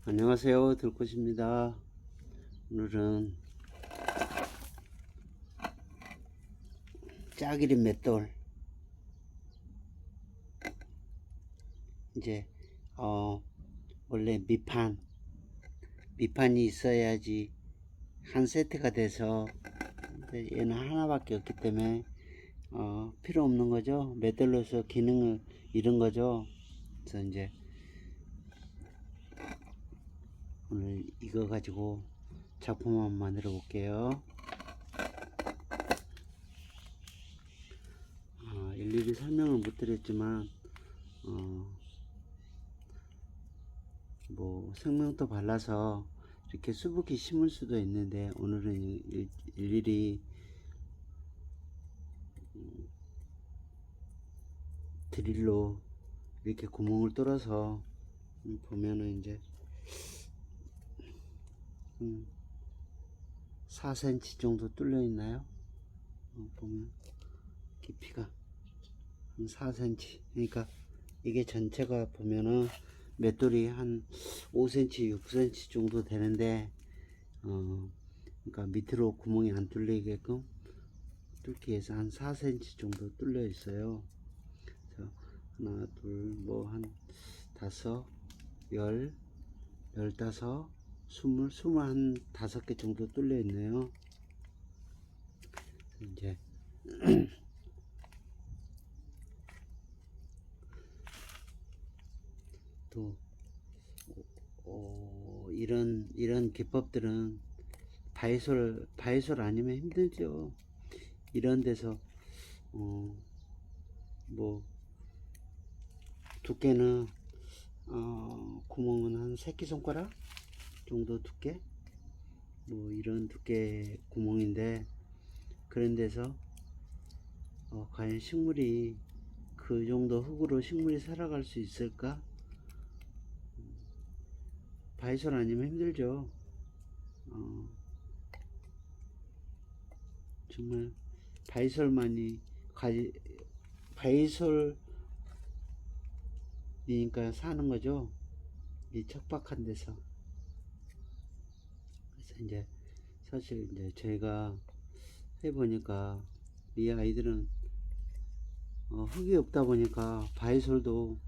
안녕하세요, 들꽃입니다. 오늘은 짜기린 맷돌 이제 원래 밑판이 있어야지 한 세트가 돼서 얘는 하나밖에 없기 때문에 필요 없는 거죠. 맷돌로서 기능을 잃은 거죠. 그래서 이제 오늘 이거 가지고 작품 한번 만들어 볼게요. 일일이 설명을 못 드렸지만 뭐 생명토 발라서 이렇게 수북히 심을 수도 있는데 오늘은 일일이 드릴로 이렇게 구멍을 뚫어서 보면은 이제 4cm 정도 뚫려 있나요? 보면 깊이가 한 4cm, 그러니까 이게 전체가 보면은 맷돌이 한 5cm 6cm 정도 되는데 그러니까 밑으로 구멍이 안 뚫리게끔 뚫기 위해서 한 4cm 정도 뚫려 있어요. 그래서 하나 둘 뭐 한 다섯 열 열다섯 스물 한 5개 정도 뚫려 있네요. 이제 또 이런 기법들은 바이솔 아니면 힘들죠. 이런 데서 뭐 두께는 구멍은 한 새끼손가락 정도 두께, 뭐 이런 두께 구멍인데 그런 데서 과연 식물이 그 정도 흙으로 식물이 살아갈 수 있을까? 바이솔 아니면 힘들죠. 정말 바이솔만이 바이솔이니까 사는 거죠. 이 척박한 데서. 그래서 이제 사실 이제 제가 해보니까 이 아이들은 흙이 없다 보니까 바이솔도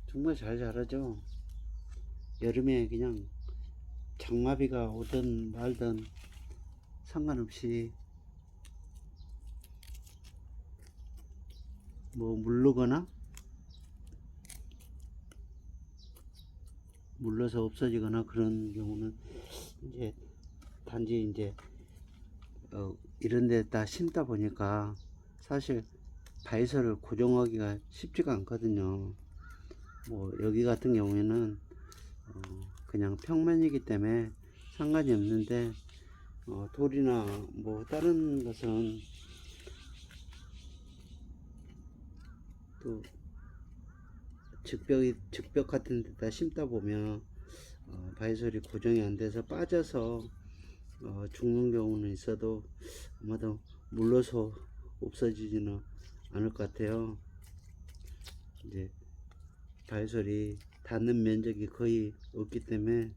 정말 잘 자라죠. 여름에 그냥 장마비가 오든 말든 상관없이 뭐 물러서 없어지거나 그런 경우는 이제 단지 이제 이런 데다 심다 보니까 사실 바이솔을 고정하기가 쉽지가 않거든요. 뭐 여기 같은 경우에는 그냥 평면이기 때문에 상관이 없는데 돌이나 뭐 다른 것은 또 즉벽 같은 데다 심다 보면 바이솔이 고정이 안 돼서 빠져서 죽는 경우는 있어도 아마도 물러서 없어지지는 않을 것 같아요. 이제 바이솔이 닿는 면적이 거의 없기 때문에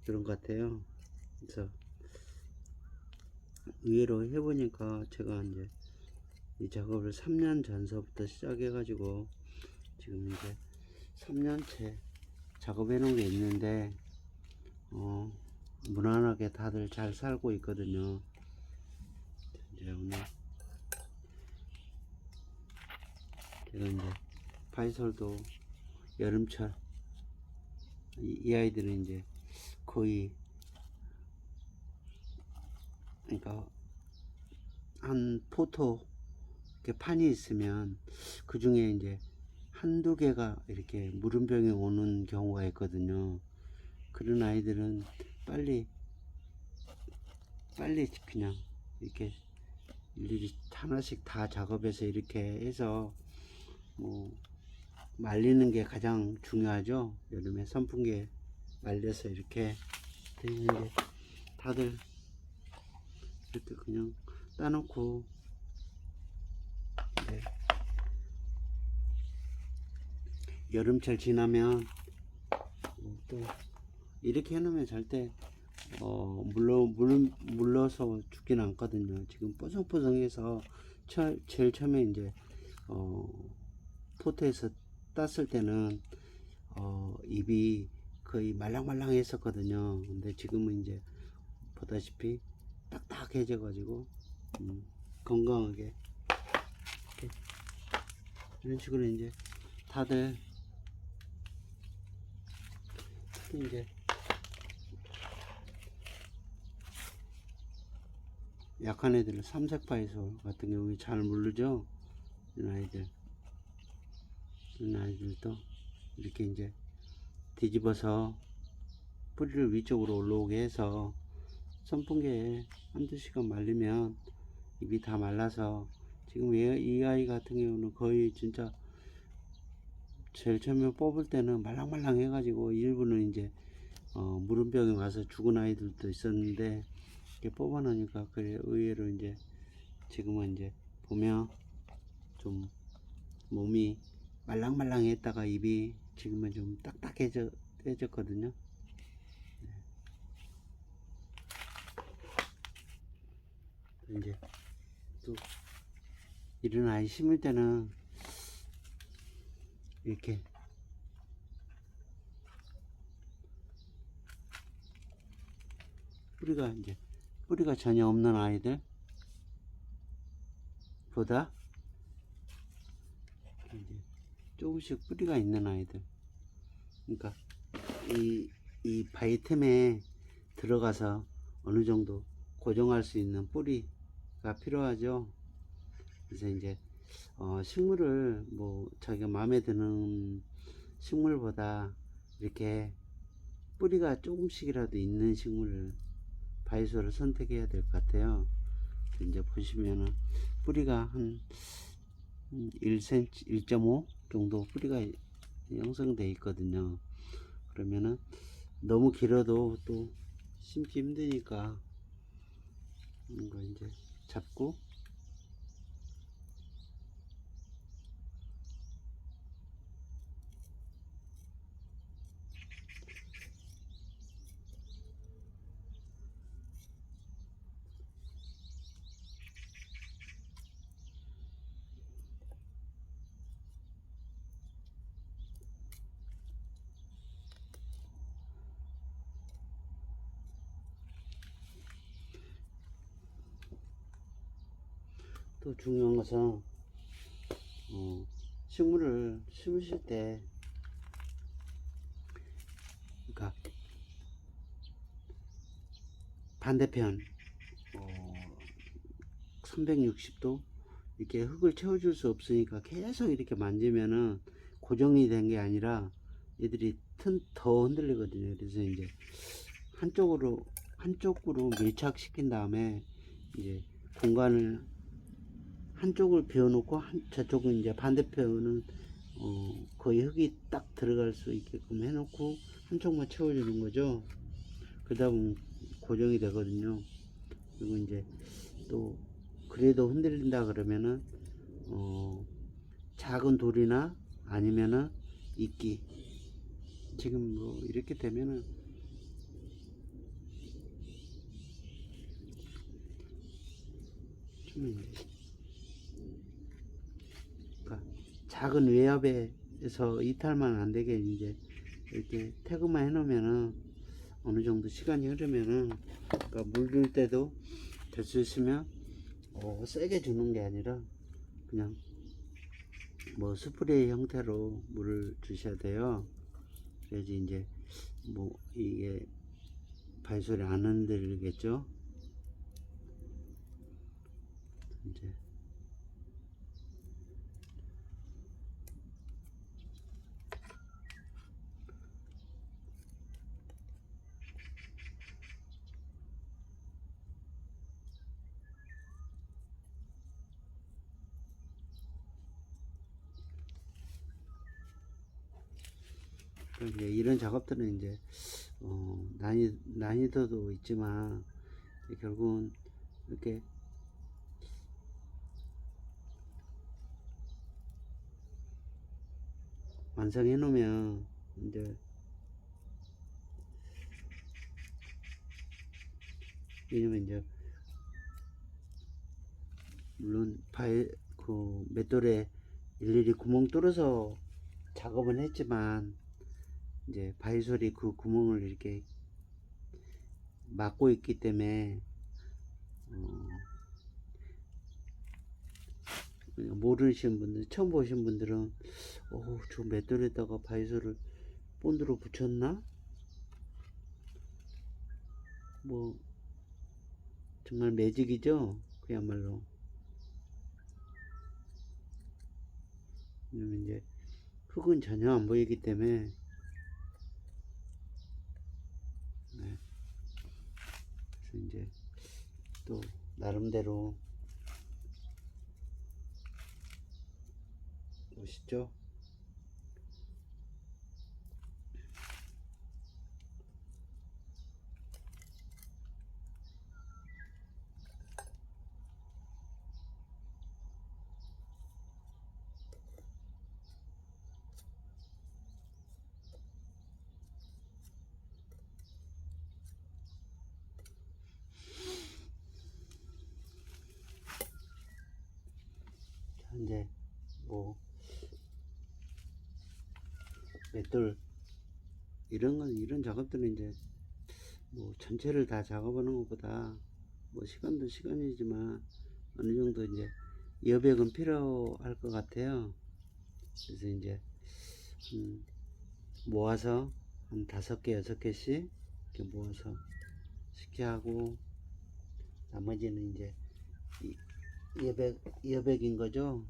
그런 것 같아요. 그래서 의외로 해보니까 제가 이제 이 작업을 3년 전서부터 시작해 가지고 지금 이제 3년째 작업해 놓은 게 있는데 무난하게 다들 잘 살고 있거든요. 이제 오늘 제가 이제 바이솔도 여름철 이 아이들은 이제 거의 그러니까 한 포토 이렇게 판이 있으면 그 중에 이제 한두 개가 이렇게 물음병이 오는 경우가 있거든요. 그런 아이들은 빨리 그냥 이렇게 일일이 하나씩 다 작업해서 이렇게 해서 뭐 말리는 게 가장 중요하죠. 여름에 선풍기에 말려서 이렇게 되는데 다들 이렇게 그냥 따놓고 네. 여름철 지나면 또 이렇게 해놓으면 절대 물러서 죽지는 않거든요. 지금 뽀송뽀송해서 제일 처음에 이제 어, 포트에서 땄을 때는 잎이 거의 말랑말랑 했었거든요. 근데 지금은 이제 보다시피 딱딱해져 가지고 건강하게 이렇게 이런 식으로 이제 다들 특히 이제 약한 애들은 삼색파이솔 같은 경우에 잘 모르죠. 이런 아이들도 이렇게 이제 뒤집어서 뿌리를 위쪽으로 올라오게 해서 선풍기에 한두 시간 말리면 잎이 다 말라서 지금 이 아이 같은 경우는 거의 진짜 제일 처음에 뽑을 때는 말랑말랑 해가지고 일부는 이제 무름병에 와서 죽은 아이들도 있었는데 이렇게 뽑아 놓으니까 그래 의외로 이제 지금은 이제 보면 좀 몸이 말랑말랑 했다가 잎이 지금은 좀 딱딱해졌거든요. 이제 또 이런 아이 심을 때는 이렇게 뿌리가 전혀 없는 아이들 보다 이제 조금씩 뿌리가 있는 아이들, 그러니까 이 바위 틈에 들어가서 어느 정도 고정할 수 있는 뿌리가 필요하죠. 그래서 이제 식물을 뭐 자기가 마음에 드는 식물보다 이렇게 뿌리가 조금씩이라도 있는 식물을 바이소를 선택해야 될 것 같아요. 이제 보시면은 뿌리가 한 1cm, 1.5 정도 뿌리가 형성되어 있거든요. 그러면은 너무 길어도 또 심기 힘드니까 이거 이제 잡고 또 중요한 것은 식물을 심으실 때 그러니까 반대편 360도 이렇게 흙을 채워줄 수 없으니까 계속 이렇게 만지면은 고정이 된 게 아니라 얘들이 더 흔들리거든요. 그래서 이제 한쪽으로 밀착시킨 다음에 이제 공간을 한쪽을 비워놓고 저쪽은 이제 반대편은 거의 흙이 딱 들어갈 수 있게끔 해놓고 한쪽만 채워주는 거죠. 그러다 보면 고정이 되거든요. 그리고 이제 또 그래도 흔들린다 그러면은 작은 돌이나 아니면은 이끼, 지금 뭐 이렇게 되면은 좀 이제 그러니까 작은 외압에서 이탈만 안 되게 이제 이렇게 태그만 해 놓으면은 어느 정도 시간이 흐르면은 그러니까 물 줄 때도 될 수 있으면 세게 주는 게 아니라 그냥 뭐 스프레이 형태로 물을 주셔야 돼요. 그래야지 이제 뭐 이게 발소리 안 흔들리겠죠. 이제 이런 작업들은 이제 난이도도 있지만 결국은 이렇게 완성해 놓으면 이제 왜냐면 이제 물론 그 맷돌에 일일이 구멍 뚫어서 작업은 했지만 이제 바이솔이 그 구멍을 이렇게 막고 있기 때문에 모르시는 분들, 처음 보신 분들은 저 맷돌에다가 바이솔을 본드로 붙였나? 뭐 정말 매직이죠 그야말로. 왜냐면 이제 흙은 전혀 안 보이기 때문에. 네. 그래서 이제 또 나름대로 멋있죠. 자, 이제 뭐 맷돌 이런 작업들은 이제 뭐 전체를 다 작업하는 것보다 뭐 시간도 시간이지만 어느 정도 이제 여백은 필요할 것 같아요. 그래서 이제 모아서 한 5개 6개씩 이렇게 모아서 쉽게 하고, 나머지는 이제 여백인 거죠.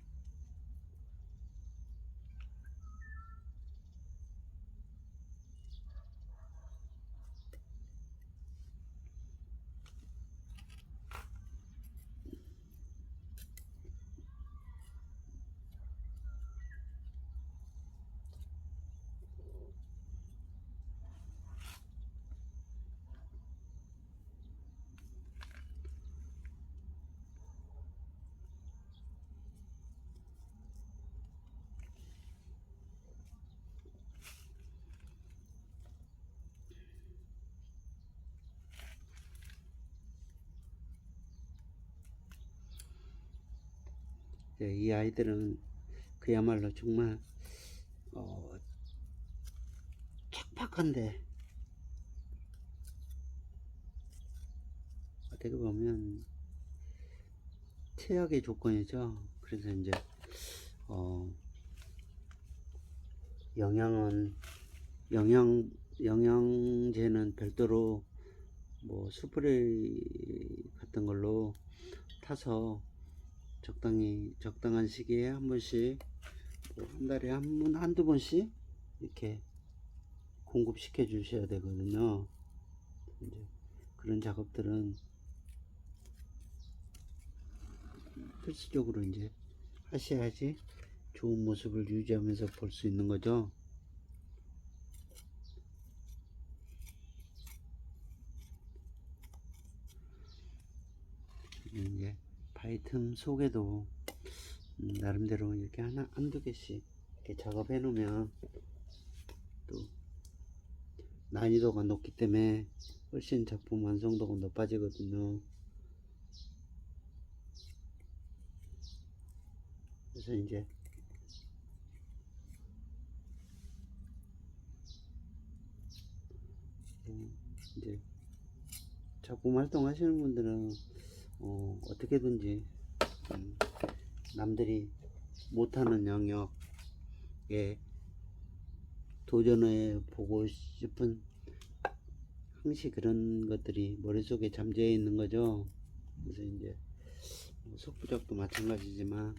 이 아이들은 그야말로 정말 척박한데 어떻게 보면 최악의 조건이죠. 그래서 이제 영양은 영양제는 별도로 뭐 스프레이 같은 걸로 타서 적당한 시기에 한 번씩, 뭐 한 달에 한두 번씩 이렇게 공급시켜 주셔야 되거든요. 이제 그런 작업들은 필수적으로 이제 하셔야지 좋은 모습을 유지하면서 볼 수 있는 거죠. 이제 바위 틈 속에도 나름대로 이렇게 한두 개씩 이렇게 작업해 놓으면 또 난이도가 높기 때문에 훨씬 작품 완성도가 높아지거든요. 그래서 이제 작품 활동하시는 분들은 어떻게든지 남들이 못하는 영역에 도전해 보고 싶은 항시 그런 것들이 머릿속에 잠재해 있는 거죠. 그래서 이제 속부작도 마찬가지지만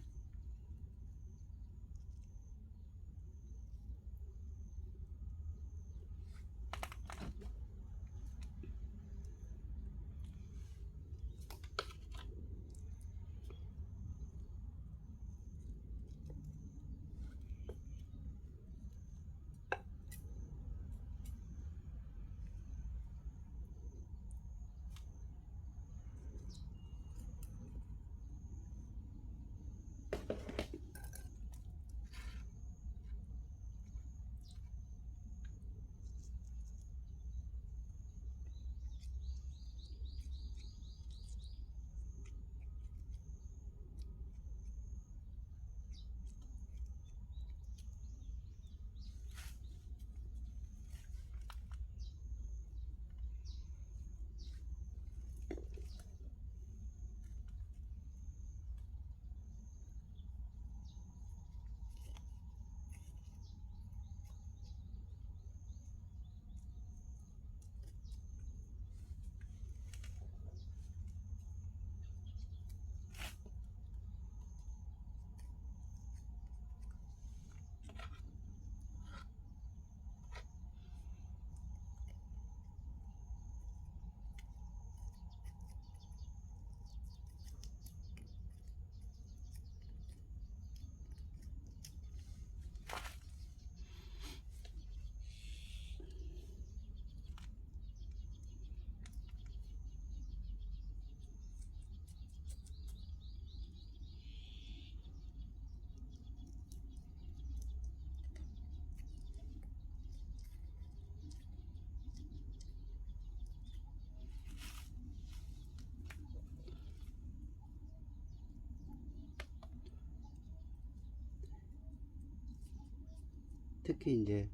특히 이제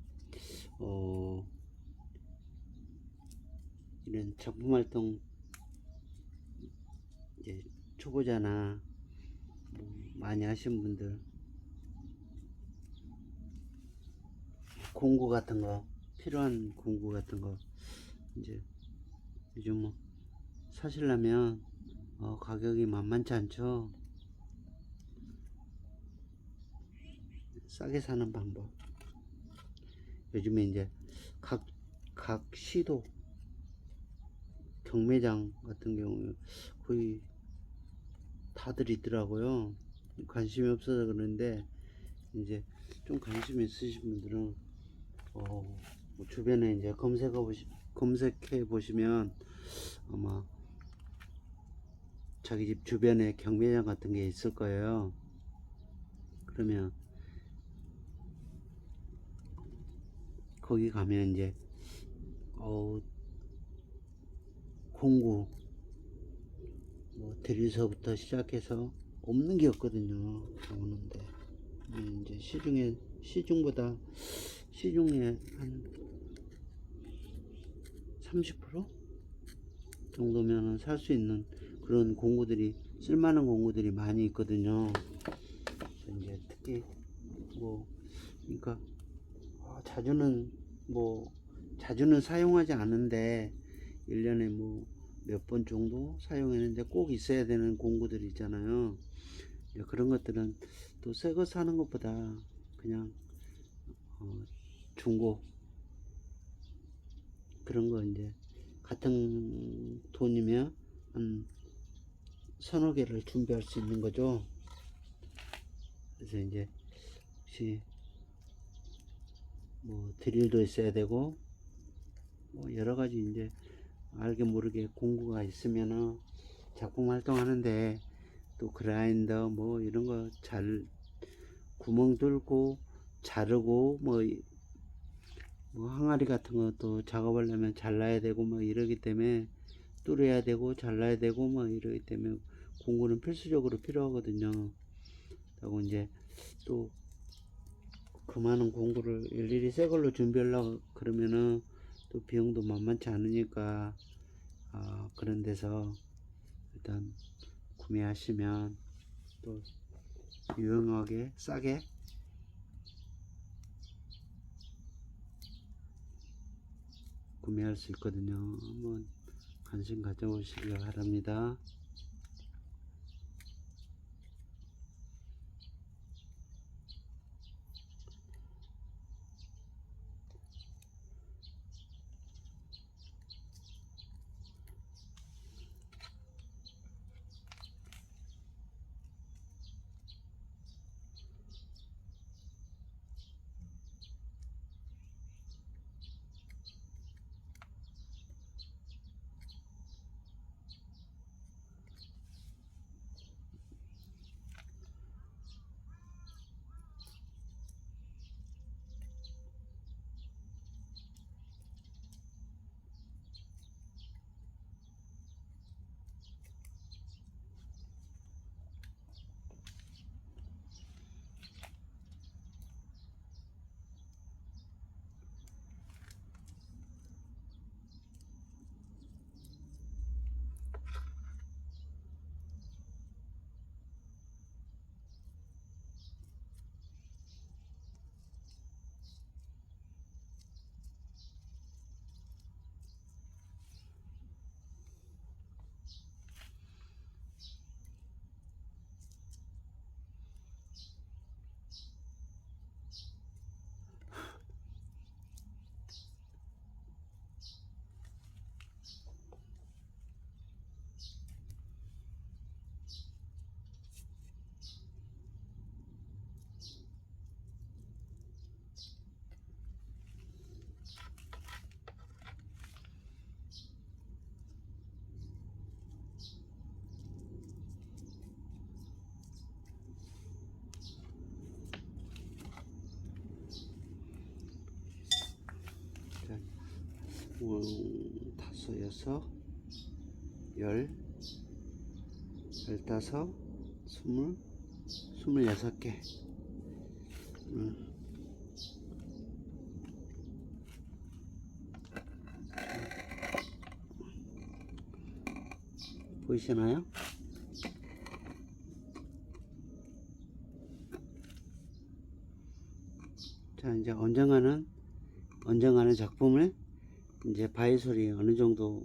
이런 작품 활동 이제 초보자나 뭐 많이 하신 분들 공구 같은 거 필요한 공구 같은 거 이제 요즘 뭐 사시려면 가격이 만만치 않죠. 싸게 사는 방법. 요즘에 이제 각 시도 경매장 같은 경우에 거의 다들 있더라고요. 관심이 없어서 그러는데 이제 좀 관심 있으신 분들은 뭐 주변에 이제 검색해 보시면 아마 자기 집 주변에 경매장 같은 게 있을 거예요. 그러면 거기 가면 이제 공구 뭐 드릴서부터 시작해서 없는 게 없거든요. 나오는데 이제 시중보다 시중에 한 30% 정도면은 살 수 있는 그런 공구들이 쓸만한 공구들이 많이 있거든요. 그래서 이제 특히 뭐 그러니까 자주는 사용하지 않은데 1년에 뭐 몇 번 정도 사용했는데 꼭 있어야 되는 공구들 있잖아요. 그런 것들은 또 새 거 사는 것보다 그냥 중고 그런 거 이제 같은 돈이면 한 서너 개를 준비할 수 있는 거죠. 그래서 이제 혹시 뭐 드릴도 있어야 되고 뭐 여러 가지 이제 알게 모르게 공구가 있으면은 작품 활동하는데 또 그라인더 뭐 이런 거 잘 구멍 뚫고 자르고 뭐 항아리 같은 것도 작업하려면 잘라야 되고 뭐 이러기 때문에 뚫어야 되고 잘라야 되고 뭐 이러기 때문에 공구는 필수적으로 필요하거든요. 그리고 이제 또 그 많은 공구를 일일이 새 걸로 준비하려고 그러면은 또 비용도 만만치 않으니까 그런 데서 일단 구매하시면 또 유용하게 싸게 구매할 수 있거든요. 한번 관심 가져보시기 바랍니다. 다섯, 여섯, 열, 15, 20, 26개 보이시나요? 자, 이제 언젠가는 작품을 이제 바이솔이 어느 정도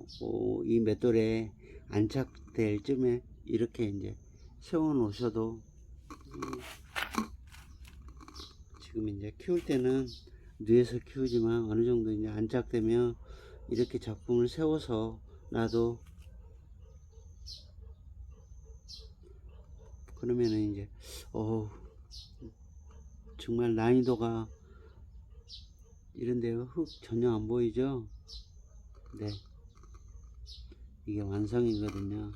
이 맷돌에 안착될 쯤에 이렇게 이제 세워 놓으셔도 지금 이제 키울 때는 뇌에서 키우지만 어느 정도 이제 안착되면 이렇게 작품을 세워서 놔도 그러면은 이제 정말 난이도가 이런데요. 흙 전혀 안 보이죠? 네, 이게 완성이거든요.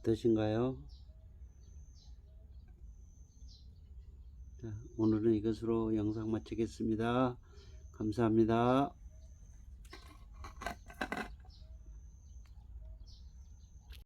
어떠신가요? 자, 오늘은 이것으로 영상 마치겠습니다. 감사합니다.